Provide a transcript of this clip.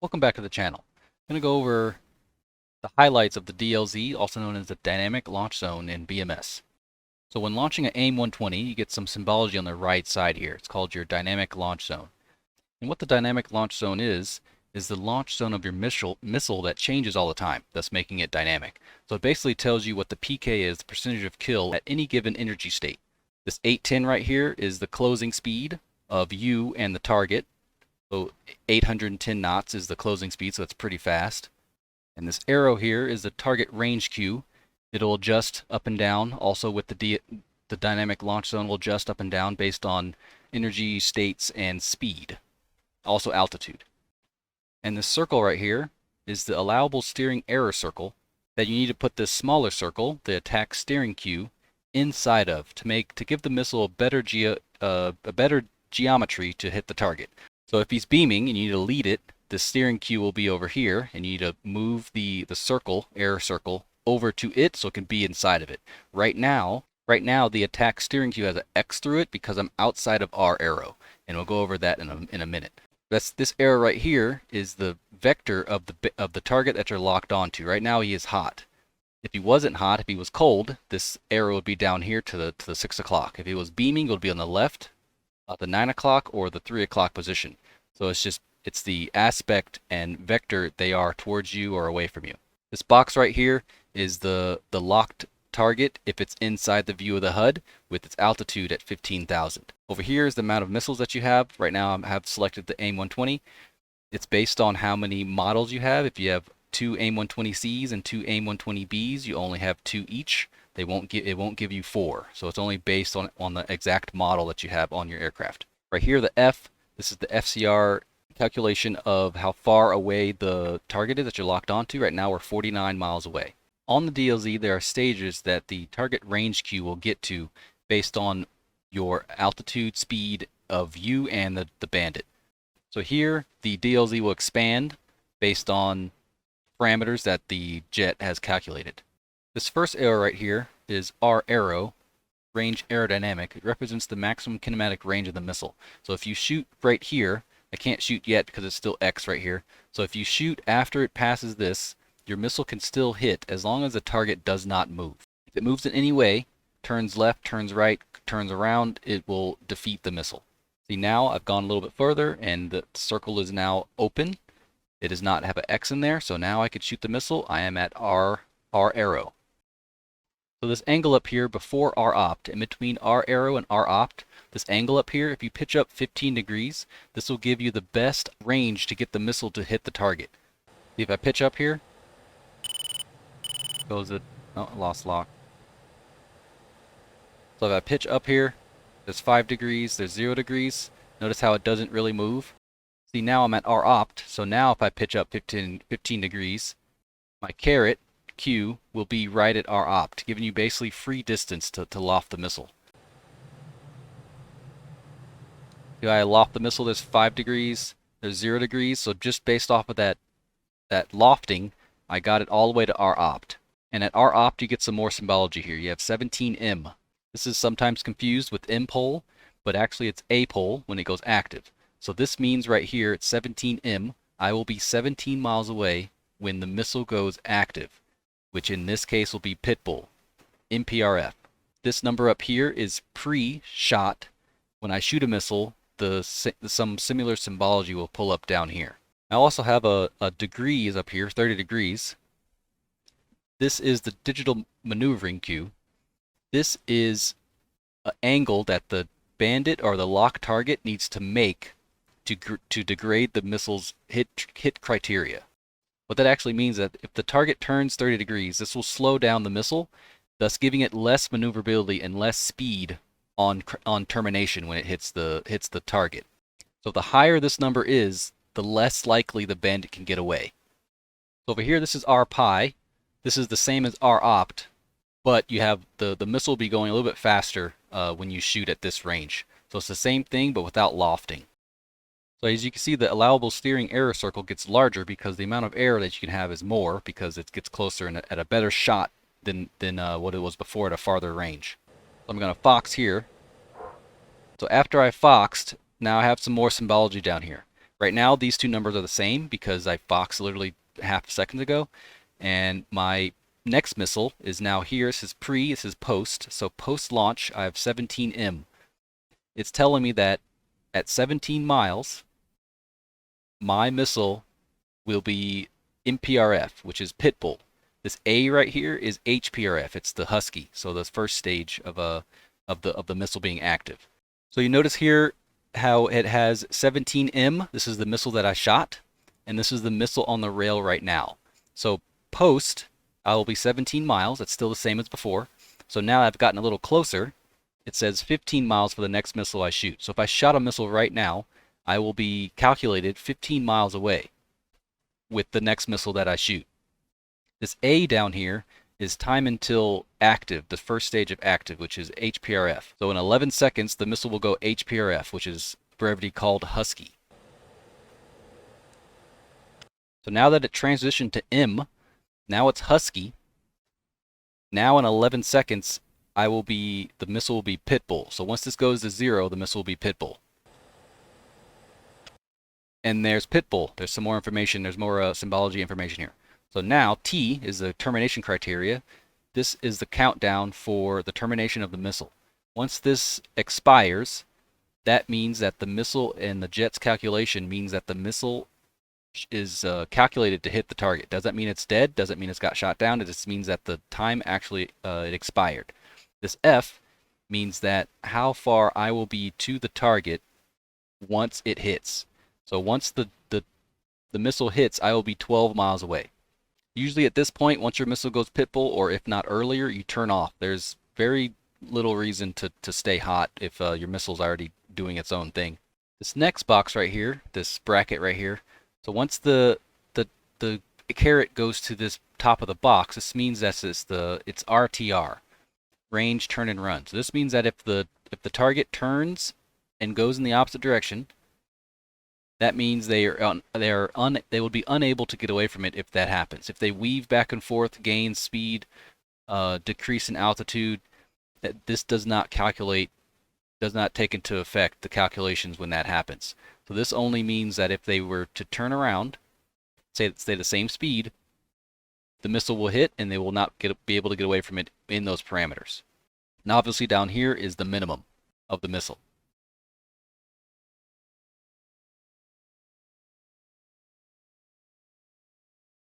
Welcome back to the channel. I'm going to go over the highlights of the DLZ, also known as the Dynamic Launch Zone in BMS. So when launching an AIM-120, you get some symbology on the right side here. It's called your Dynamic Launch Zone. And what the Dynamic Launch Zone is the launch zone of your missile that changes all the time, thus making it dynamic. So it basically tells you what the PK is, the percentage of kill at any given energy state. This 810 right here is the closing speed of you and the target. So 810 knots is the closing speed, so that's pretty fast. And this arrow here is the target range Q. It'll adjust up and down. Also with the dynamic launch zone will adjust up and down based on energy states and speed. Also altitude. And this circle right here is the allowable steering error circle that you need to put this smaller circle, the attack steering Q, inside of to give the missile a better geometry to hit the target. So if he's beaming and you need to lead it, the steering Q will be over here, and you need to move the circle, error circle, over to it so it can be inside of it. Right now the attack steering Q has an X through it because I'm outside of our arrow, and we'll go over that in a minute. This arrow right here is the vector of the target that you're locked onto. Right now he is hot. If he wasn't hot, if he was cold, this arrow would be down here to the 6 o'clock. If he was beaming, it would be on the left, the 9 o'clock or the 3 o'clock position. So it's the aspect and vector they are towards you or away from you. This box right here is the locked target if it's inside the view of the HUD with its altitude at 15,000. Over here is the amount of missiles that you have. Right now I have selected the AIM-120. It's based on how many models you have. If you have 2 AIM-120Cs and 2 AIM-120Bs, you only have 2 each. It won't give you 4. So it's only based on the exact model that you have on your aircraft. Right here, the F, this is the FCR calculation of how far away the target is that you're locked onto. Right now we're 49 miles away. On the DLZ, there are stages that the target range Q will get to based on your altitude, speed of you and the bandit. So here, the DLZ will expand based on parameters that the jet has calculated. This first arrow right here is R arrow, range aerodynamic. It represents the maximum kinematic range of the missile. So if you shoot right here, I can't shoot yet because it's still X right here. So if you shoot after it passes this, your missile can still hit as long as the target does not move. If it moves in any way, turns left, turns right, turns around, it will defeat the missile. See, now I've gone a little bit further and the circle is now open. It does not have an X in there, so now I could shoot the missile. I am at R arrow. So this angle up here before R opt, in between R arrow and R opt, this angle up here, if you pitch up 15 degrees, this will give you the best range to get the missile to hit the target. See, if I pitch up here, goes it, oh, lost lock. So if I pitch up here, there's 5 degrees, there's 0 degrees. Notice how it doesn't really move. See, now I'm at R opt, so now if I pitch up 15 degrees, my caret, Q, will be right at R opt, giving you basically free distance to loft the missile. If I loft the missile, there's 5 degrees, there's 0 degrees, so just based off of that lofting, I got it all the way to R opt. And at R opt, you get some more symbology here. You have 17M. This is sometimes confused with M pole, but actually it's A pole when it goes active. So this means right here at 17M, I will be 17 miles away when the missile goes active, which in this case will be Pitbull, MPRF. This number up here is pre-shot. When I shoot a missile, some similar symbology will pull up down here. I also have a degrees up here, 30 degrees. This is the digital maneuvering Q. This is an angle that the bandit or the lock target needs to make to degrade the missile's hit criteria. What that actually means is that if the target turns 30 degrees, this will slow down the missile, thus giving it less maneuverability and less speed on termination when it hits the target. So the higher this number is, the less likely the bandit can get away. So over here, this is R pi. This is the same as R opt, but you have the missile be going a little bit faster when you shoot at this range. So it's the same thing, but without lofting. So as you can see, the allowable steering error circle gets larger because the amount of error that you can have is more because it gets closer and at a better shot than what it was before at a farther range. So I'm going to fox here. So after I foxed, now I have some more symbology down here. Right now, these two numbers are the same because I foxed literally half a second ago, and my next missile is now here. This is pre, this is post. So post launch, I have 17M. It's telling me that at 17 miles, my missile will be MPRF, which is Pitbull. This A right here is HPRF. It's the Husky. So the first stage of the missile being active. So you notice here how it has 17M. This is the missile that I shot, and this is the missile on the rail right now. So post, I will be 17 miles. That's still the same as before. So now I've gotten a little closer. It says 15 miles for the next missile I shoot. So if I shot a missile right now, I will be calculated 15 miles away with the next missile that I shoot. This A down here is time until active, the first stage of active, which is HPRF. So in 11 seconds, the missile will go HPRF, which is brevity called Husky. So now that it transitioned to M, now it's Husky. Now in 11 seconds, the missile will be Pitbull. So once this goes to 0, the missile will be Pitbull. And there's Pitbull. There's some more information. There's more symbology information here. So now T is the termination criteria. This is the countdown for the termination of the missile. Once this expires, that means that the missile and the jet's calculation means that the missile is calculated to hit the target. Does that mean it's dead? Does it mean it's got shot down? It just means that the time actually it expired. This F means that how far I will be to the target once it hits. So once the missile hits, I will be 12 miles away. Usually at this point, once your missile goes Pitbull, or if not earlier, you turn off. There's very little reason to stay hot if your missile's already doing its own thing. This next box right here, this bracket right here, so once the caret goes to this top of the box, this means that it's RTR, range, turn, and run. So this means that if the target turns and goes in the opposite direction, that means they will be unable to get away from it if that happens. If they weave back and forth, gain speed, decrease in altitude, this does not take into effect the calculations when that happens. So this only means that if they were to turn around, stay the same speed, the missile will hit and they will not be able to get away from it in those parameters. Now obviously down here is the minimum of the missile.